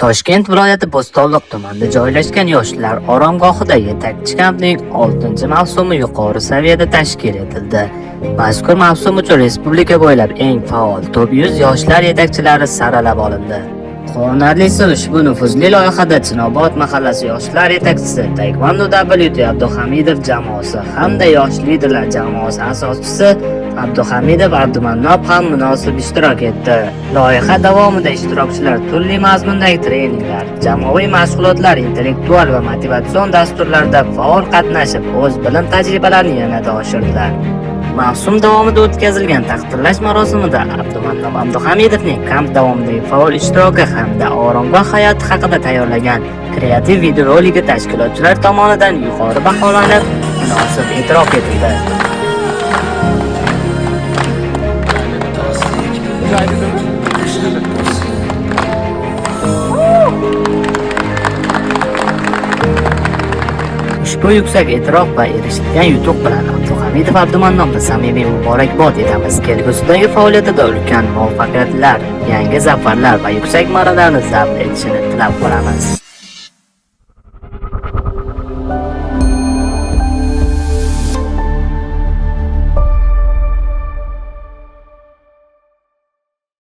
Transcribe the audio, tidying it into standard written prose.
Toshkent viloyati Bo'stonliq tumanida joylashgan yoshlar oromgohida yetakchi kampning 6-mavsumi yuqori saviyada tashkil etildi. Mazkur mavsum uchun respublika bo'ylab eng faol top 100 yoshlar yetakchilari saralab olindi. Quvonarlisi, ushbu nufuzli loyihada Chinobod mahallasi yoshlar yetakchisi Taekwondo WT Abduhamidov jamoasi hamda yosh liderlar jamoasi asoschisi Abduhamidov Abdumannob ham munosib ishtirok etdi. Loyiha davomida ishtirokchilar turli mazmundagi treninglar, jamoaviy mashg'ulotlar, intellektual va motivatsion dasturlarda faol qatnashib, o'z bilim tajribalarini yanada oshirdilar. Mavsum davomida o'tkazilgan taqdirlash marosimida Abdumannob Abduhamidovning kamp davomidagi faol ishtiroki hamda oromgoh hayoti haqida tayyorlagan kreativ videoroligi tashkilotchilar tomonidan yuqori baholanib, munosib e'tirof etildi. Ushbu yuksak e'tirof va erishilgan yutuq bilan Abduhamidov Abdumannobga samimiy muborakbod etamiz. Kelgusidagi faoliyatida ulkan muvaffaqiyatlar, yangi zafarlar va yuksak marralarni zabt etishini tilab qolamiz.